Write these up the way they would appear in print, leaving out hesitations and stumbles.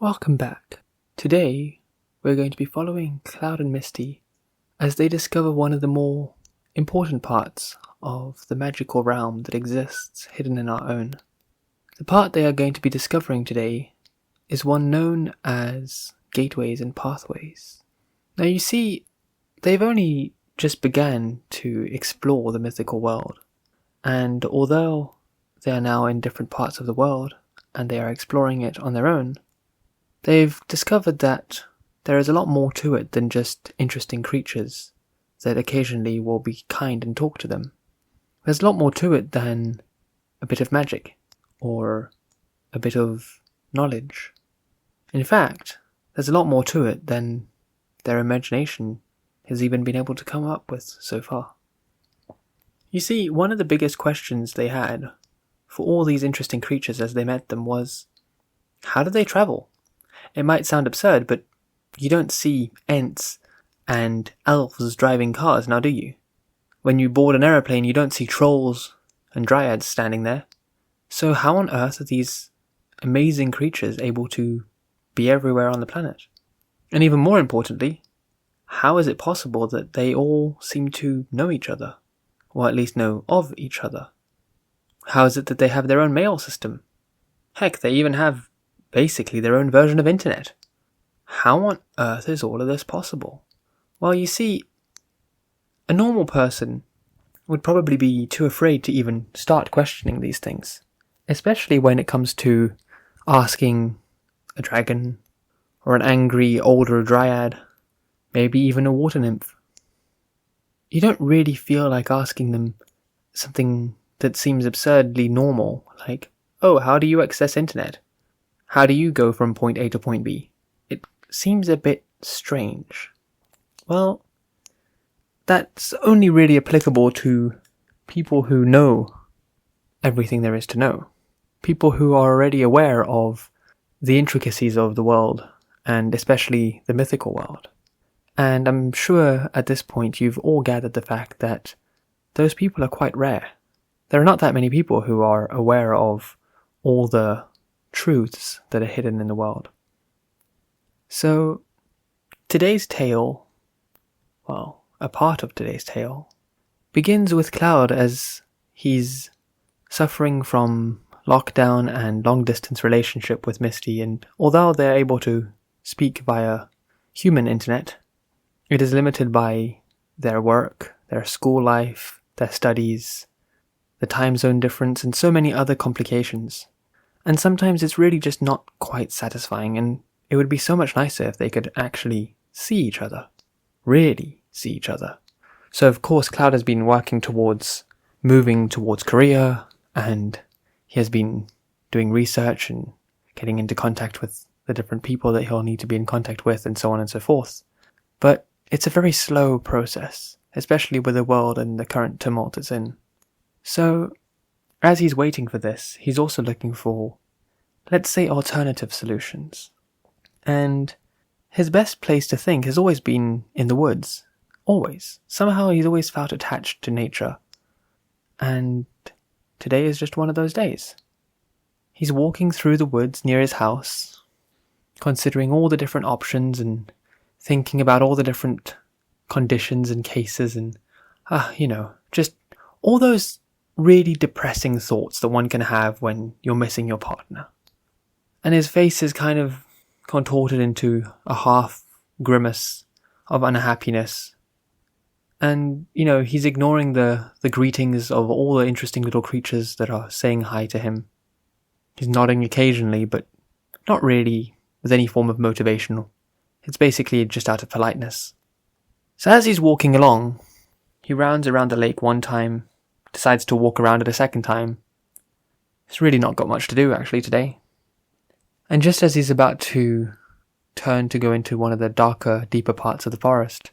Welcome back. Today, we're going to be following Cloud and Misty as they discover one of the more important parts of the magical realm that exists hidden in our own. The part they are going to be discovering today is one known as gateways and pathways. Now you see, they've only just began to explore the mythical world, and although they are now in different parts of the world and they are exploring it on their own, they've discovered that there is a lot more to it than just interesting creatures that occasionally will be kind and talk to them. There's a lot more to it than a bit of magic or a bit of knowledge. In fact, there's a lot more to it than their imagination has even been able to come up with so far. You see, one of the biggest questions they had for all these interesting creatures as they met them was, how do they travel? It might sound absurd, but you don't see Ents and elves driving cars, now do you? When you board an aeroplane, you don't see trolls and dryads standing there. So how on earth are these amazing creatures able to be everywhere on the planet? And even more importantly, how is it possible that they all seem to know each other? Or at least know of each other? How is it that they have their own mail system? Heck, they even have basically their own version of internet. How on earth is all of this possible? Well, you see, a normal person would probably be too afraid to even start questioning these things, especially when it comes to asking a dragon or an angry older dryad, maybe even a water nymph. You don't really feel like asking them something that seems absurdly normal, like, oh, how do you access internet? How do you go from point A to point B? It seems a bit strange. Well, that's only really applicable to people who know everything there is to know. People who are already aware of the intricacies of the world, and especially the mythical world. And I'm sure at this point you've all gathered the fact that those people are quite rare. There are not that many people who are aware of all the truths that are hidden in the world. So, today's tale, well, a part of today's tale, begins with Cloud as he's suffering from lockdown and long-distance relationship with Misty, and although they're able to speak via human internet, it is limited by their work, their school life, their studies, the time zone difference, and so many other complications. And sometimes it's really just not quite satisfying, and it would be so much nicer if they could actually see each other. Really see each other. So of course Cloud has been working towards moving towards Korea, and he has been doing research and getting into contact with the different people that he'll need to be in contact with, and so on and so forth. But it's a very slow process, especially with the world and the current tumult it's in. So, as he's waiting for this, he's also looking for, let's say, alternative solutions. And his best place to think has always been in the woods. Always. Somehow he's always felt attached to nature. And today is just one of those days. He's walking through the woods near his house, considering all the different options and thinking about all the different conditions and cases and, just all those really depressing thoughts that one can have when you're missing your partner. And his face is kind of contorted into a half grimace of unhappiness. And, he's ignoring the greetings of all the interesting little creatures that are saying hi to him. He's nodding occasionally, but not really with any form of motivation. It's basically just out of politeness. So as he's walking along, he rounds around the lake one time, decides to walk around it a second time. He's really not got much to do actually today. And just as he's about to turn to go into one of the darker, deeper parts of the forest,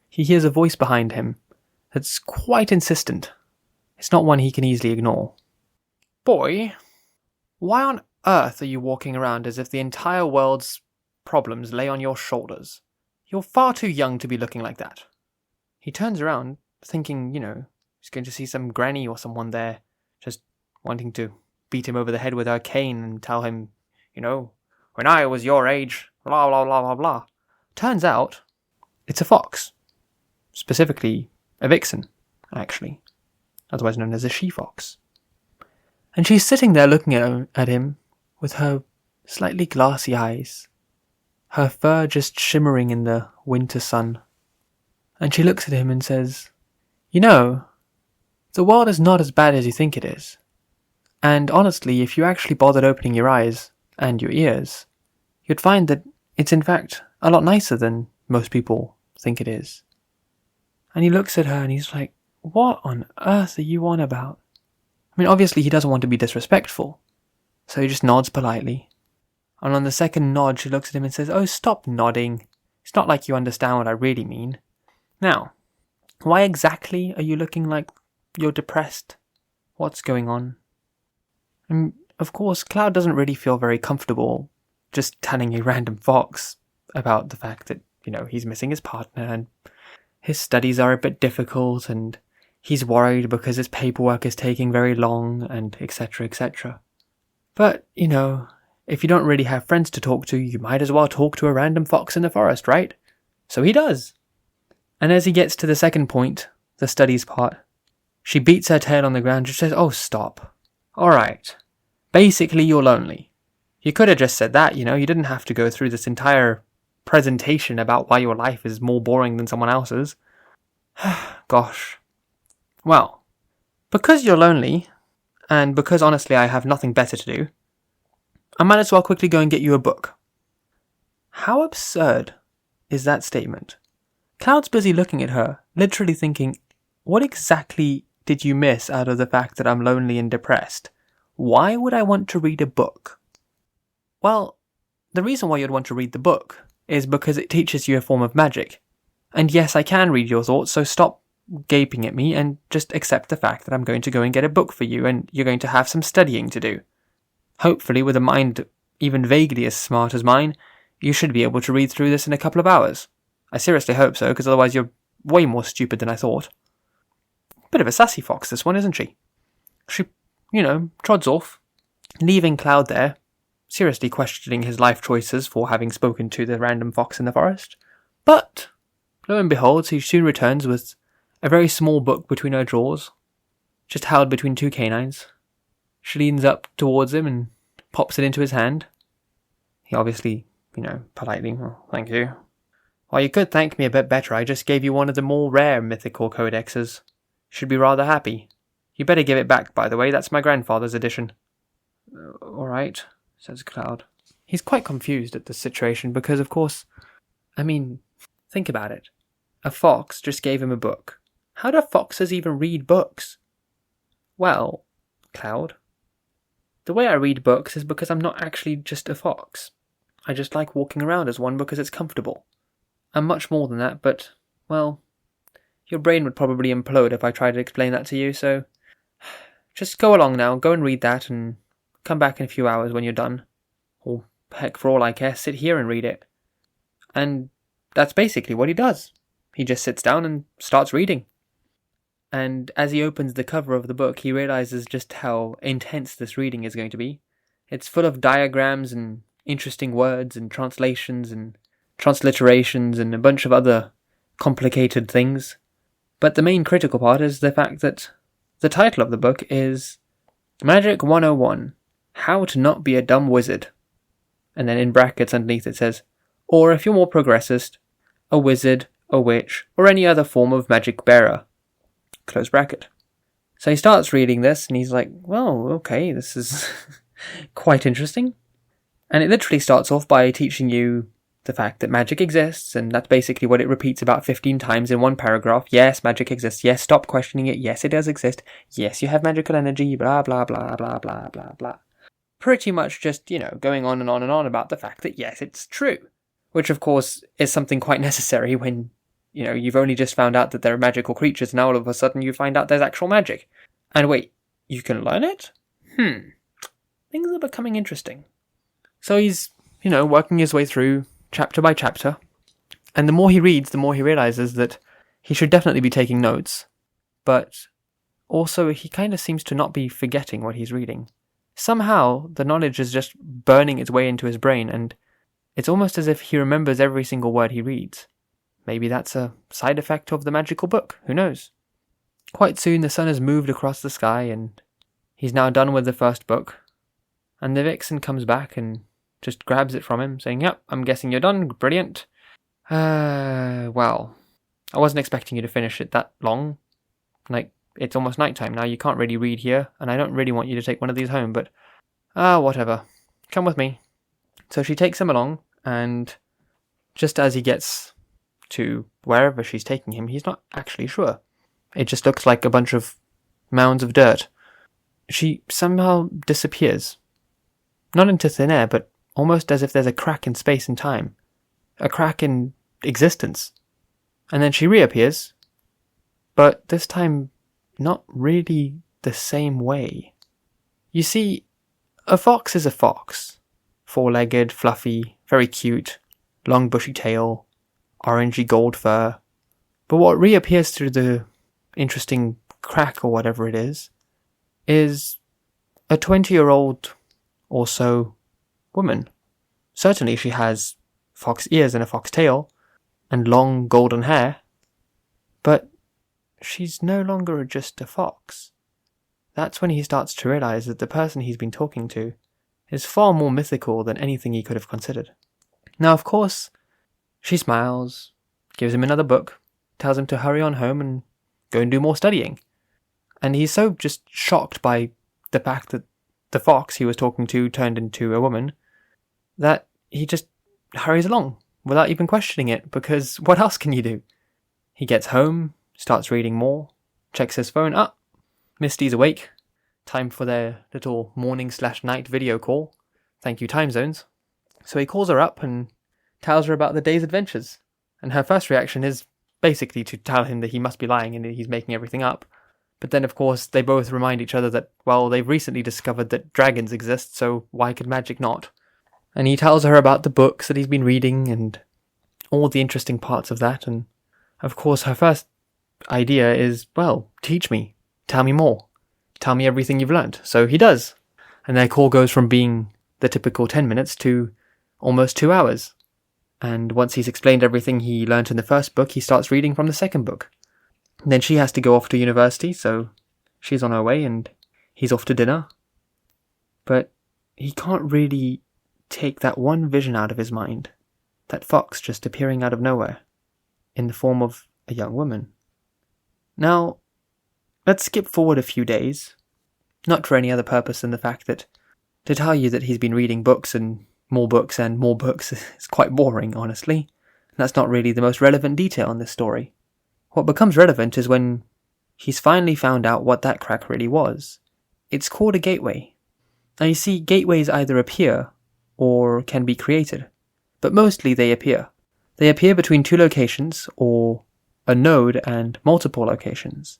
he hears a voice behind him that's quite insistent. It's not one he can easily ignore. Boy, why on earth are you walking around as if the entire world's problems lay on your shoulders? You're far too young to be looking like that. He turns around, thinking, he's going to see some granny or someone there, just wanting to beat him over the head with her cane and tell him, when I was your age, blah, blah, blah, blah, blah. Turns out, it's a fox. Specifically, a vixen, actually. Otherwise known as a she-fox. And she's sitting there looking at him with her slightly glassy eyes, her fur just shimmering in the winter sun. And she looks at him and says, "You know, the world is not as bad as you think it is. And honestly, if you actually bothered opening your eyes and your ears, you'd find that it's in fact a lot nicer than most people think it is." And he looks at her and he's like, "What on earth are you on about?" I mean, obviously he doesn't want to be disrespectful, so he just nods politely. And on the second nod, she looks at him and says, "Oh, stop nodding. It's not like you understand what I really mean. Now, why exactly are you looking like you're depressed? What's going on?" And of course, Cloud doesn't really feel very comfortable just telling a random fox about the fact that, he's missing his partner and his studies are a bit difficult and he's worried because his paperwork is taking very long and etc, etc. But, if you don't really have friends to talk to, you might as well talk to a random fox in the forest, right? So he does. And as he gets to the second point, the studies part, she beats her tail on the ground and says, "Oh, stop. Alright. Basically, you're lonely. You could have just said that, you didn't have to go through this entire presentation about why your life is more boring than someone else's." Gosh. Well, because you're lonely, and because honestly I have nothing better to do, I might as well quickly go and get you a book. How absurd is that statement? Cloud's busy looking at her, literally thinking, what exactly did you miss out of the fact that I'm lonely and depressed? Why would I want to read a book? Well, the reason why you'd want to read the book is because it teaches you a form of magic. And yes, I can read your thoughts, so stop gaping at me and just accept the fact that I'm going to go and get a book for you and you're going to have some studying to do. Hopefully, with a mind even vaguely as smart as mine, you should be able to read through this in a couple of hours. I seriously hope so, because otherwise you're way more stupid than I thought. Bit of a sassy fox, this one, isn't she? She, trods off, leaving Cloud there, seriously questioning his life choices for having spoken to the random fox in the forest. But, lo and behold, she soon returns with a very small book between her drawers, just held between two canines. She leans up towards him and pops it into his hand. He obviously, politely, "Oh, thank you. Well, you could thank me a bit better. I just gave you one of the more rare mythical codexes. You should be rather happy. You better give it back, by the way. That's my grandfather's edition." "All right," says Cloud. He's quite confused at this situation because, of course, think about it. A fox just gave him a book. How do foxes even read books? Well, Cloud, the way I read books is because I'm not actually just a fox. I just like walking around as one because it's comfortable. I'm much more than that, but, well, your brain would probably implode if I tried to explain that to you, so just go along now, go and read that, and come back in a few hours when you're done. Or, heck, for all I care, sit here and read it. And that's basically what he does. He just sits down and starts reading. And as he opens the cover of the book, he realizes just how intense this reading is going to be. It's full of diagrams and interesting words and translations and transliterations and a bunch of other complicated things. But the main critical part is the fact that the title of the book is Magic 101, How to Not Be a Dumb Wizard. And then in brackets underneath it says, or if you're more progressist, a wizard, a witch, or any other form of magic bearer. Close bracket. So he starts reading this and he's like, well, okay, this is quite interesting. And it literally starts off by teaching you the fact that magic exists, and that's basically what it repeats about 15 times in one paragraph. Yes, magic exists. Yes, stop questioning it. Yes, it does exist. Yes, you have magical energy, blah, blah, blah, blah, blah, blah, blah. Pretty much just, going on and on and on about the fact that yes, it's true. Which, of course, is something quite necessary when you've only just found out that there are magical creatures, and now all of a sudden you find out there's actual magic. And wait, you can learn it? Things are becoming interesting. So he's, working his way through chapter by chapter, and the more he reads, the more he realizes that he should definitely be taking notes, but also he kind of seems to not be forgetting what he's reading. somehow the knowledge is just burning its way into his brain, and it's almost as if he remembers every single word he reads. Maybe that's a side effect of the magical book, who knows? Quite soon the sun has moved across the sky, and he's now done with the first book, and the vixen comes back and just grabs it from him, saying, "Yep, I'm guessing you're done, brilliant. Well, I wasn't expecting you to finish it that long. Like, it's almost nighttime now, you can't really read here, and I don't really want you to take one of these home, but, whatever. Come with me." So she takes him along, and just as he gets to wherever she's taking him, he's not actually sure. It just looks like a bunch of mounds of dirt. She somehow disappears. Not into thin air, but almost as if there's a crack in space and time. A crack in existence. And then she reappears, but this time not really the same way. You see, a fox is a fox. Four-legged, fluffy, very cute, long bushy tail, orangey gold fur. But what reappears through the interesting crack or whatever it is a 20-year-old or so woman. Certainly she has fox ears and a fox tail, and long golden hair, but she's no longer just a fox. That's when he starts to realize that the person he's been talking to is far more mythical than anything he could have considered. Now, of course, she smiles, gives him another book, tells him to hurry on home and go and do more studying. And he's so just shocked by the fact that the fox he was talking to turned into a woman that he just hurries along without even questioning it, because what else can you do? He gets home, starts reading more, checks his phone. Misty's awake. Time for their little morning/night video call. Thank you, time zones. So he calls her up and tells her about the day's adventures. And her first reaction is basically to tell him that he must be lying and that he's making everything up. But then, of course, they both remind each other that, well, they've recently discovered that dragons exist, so why could magic not? And he tells her about the books that he's been reading and all the interesting parts of that. And, of course, her first idea is, well, teach me. Tell me more. Tell me everything you've learned. So he does. And their call goes from being the typical 10 minutes to almost 2 hours. And once he's explained everything he learnt in the first book, he starts reading from the second book. And then she has to go off to university, so she's on her way and he's off to dinner. But he can't really take that one vision out of his mind. That fox just appearing out of nowhere in the form of a young woman. Now, let's skip forward a few days. Not for any other purpose than the fact that to tell you that he's been reading books and more books is quite boring, honestly. And that's not really the most relevant detail in this story. What becomes relevant is when he's finally found out what that crack really was. It's called a gateway. Now you see, gateways either appear or can be created, but mostly they appear. They appear between two locations or a node and multiple locations,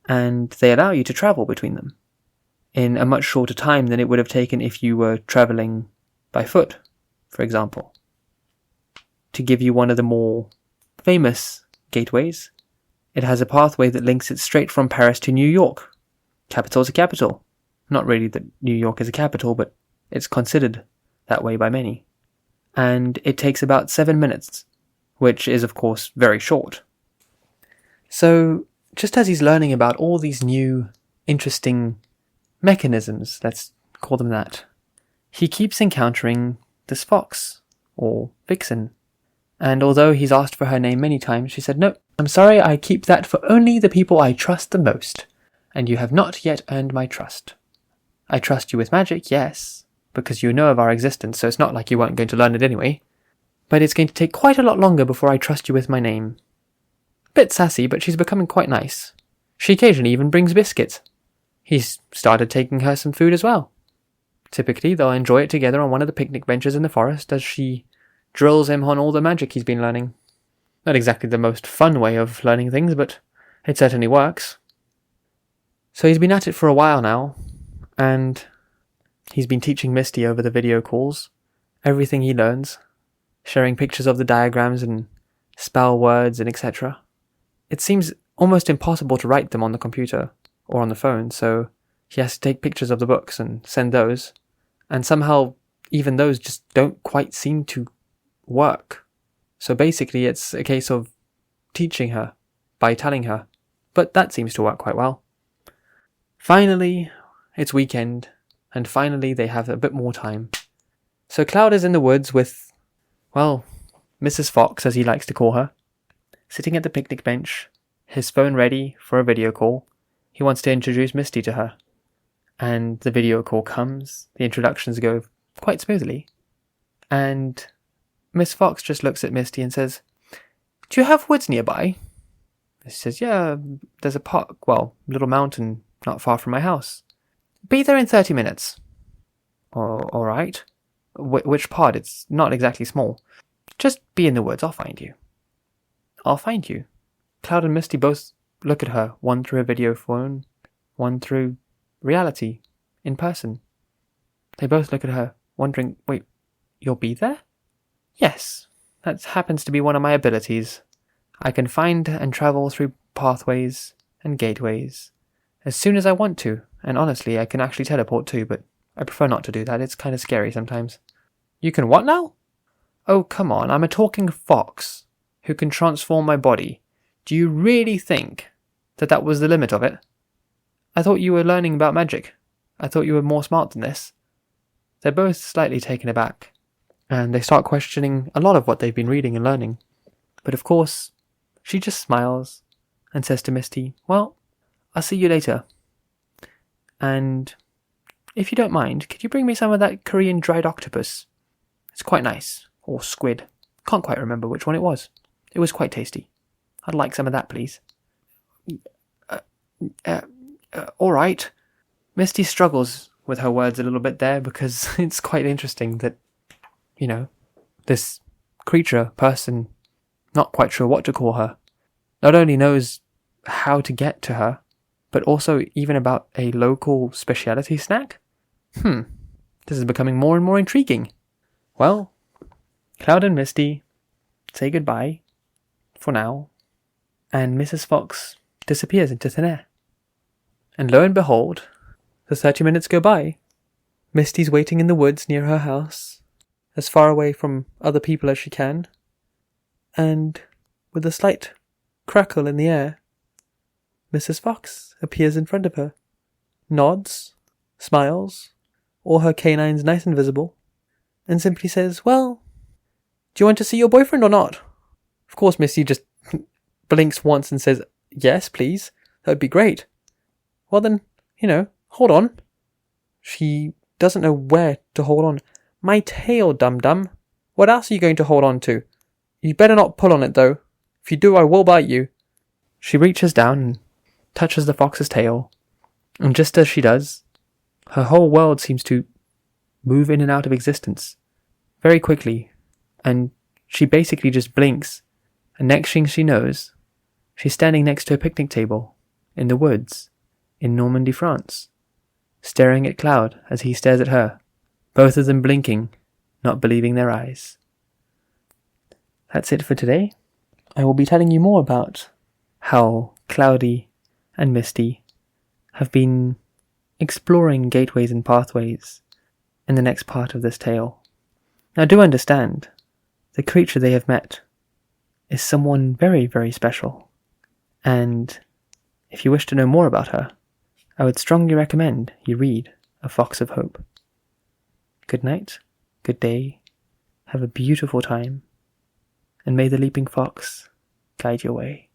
and they allow you to travel between them in a much shorter time than it would have taken if you were travelling by foot, for example. To give you one of the more famous gateways, it has a pathway that links it straight from Paris to New York. Capital to capital. Not really that New York is a capital, but it's considered that way by many. And it takes about 7 minutes, which is of course very short. So, just as he's learning about all these new, interesting mechanisms, let's call them that, he keeps encountering this fox, or vixen. And although he's asked for her name many times, she said, "No, I'm sorry, I keep that for only the people I trust the most, and you have not yet earned my trust. I trust you with magic, yes, because you know of our existence, so it's not like you weren't going to learn it anyway, but it's going to take quite a lot longer before I trust you with my name." Bit sassy, but she's becoming quite nice. She occasionally even brings biscuits. He's started taking her some food as well. Typically, they'll enjoy it together on one of the picnic benches in the forest as she drills him on all the magic he's been learning. Not exactly the most fun way of learning things, but it certainly works. So he's been at it for a while now, and he's been teaching Misty over the video calls everything he learns, sharing pictures of the diagrams and spell words and etc. It seems almost impossible to write them on the computer or on the phone, so he has to take pictures of the books and send those, and somehow even those just don't quite seem to work. So basically it's a case of teaching her by telling her, but that seems to work quite well. Finally, it's weekend, and finally they have a bit more time. So Cloud is in the woods with, well, Mrs. Fox, as he likes to call her, sitting at the picnic bench, his phone ready for a video call. He wants to introduce Misty to her. And the video call comes, the introductions go quite smoothly. And Miss Fox just looks at Misty and says, "Do you have woods nearby?" She says, "Yeah, there's a park, well, little mountain not far from my house. Be there in 30 minutes. All right. Which part? It's not exactly small. Just be in the woods, I'll find you." "I'll find you." Cloud and Misty both look at her, one through a video phone, one through reality, in person. They both look at her, wondering, "Wait, you'll be there?" "Yes, that happens to be one of my abilities. I can find and travel through pathways and gateways as soon as I want to, and honestly, I can actually teleport too, but I prefer not to do that. It's kind of scary sometimes." "You can what now?" "Oh, come on, I'm a talking fox who can transform my body. Do you really think that was the limit of it? I thought you were learning about magic. I thought you were more smart than this." They're both slightly taken aback, and they start questioning a lot of what they've been reading and learning. But of course, she just smiles and says to Misty, "Well, I'll see you later. And if you don't mind, could you bring me some of that Korean dried octopus? It's quite nice. Or squid. Can't quite remember which one it was. It was quite tasty. I'd like some of that, please." All right." Misty struggles with her words a little bit there because it's quite interesting that, this creature, person, not quite sure what to call her, not only knows how to get to her, but also even about a local speciality snack? This is becoming more and more intriguing. Well, Cloud and Misty say goodbye, for now, and Mrs. Fox disappears into thin air. And lo and behold, the 30 minutes go by. Misty's waiting in the woods near her house, as far away from other people as she can, and with a slight crackle in the air, Mrs. Fox appears in front of her, nods, smiles, all her canines nice and visible, and simply says, "Well, do you want to see your boyfriend or not?" Of course, Misty just blinks once and says, "Yes, please. That would be great." "Well then, hold on." She doesn't know where to hold on. "My tail, dum-dum. What else are you going to hold on to? You better not pull on it, though. If you do, I will bite you." She reaches down and touches the fox's tail, and just as she does, her whole world seems to move in and out of existence very quickly, and she basically just blinks, and next thing she knows, she's standing next to a picnic table in the woods in Normandy, France, staring at Cloud as he stares at her, both of them blinking, not believing their eyes. That's it for today. I will be telling you more about how Cloudy and Misty have been exploring gateways and pathways in the next part of this tale. Now do understand, the creature they have met is someone very, very special, and if you wish to know more about her, I would strongly recommend you read A Fox of Hope. Good night, good day, have a beautiful time, and may the leaping fox guide your way.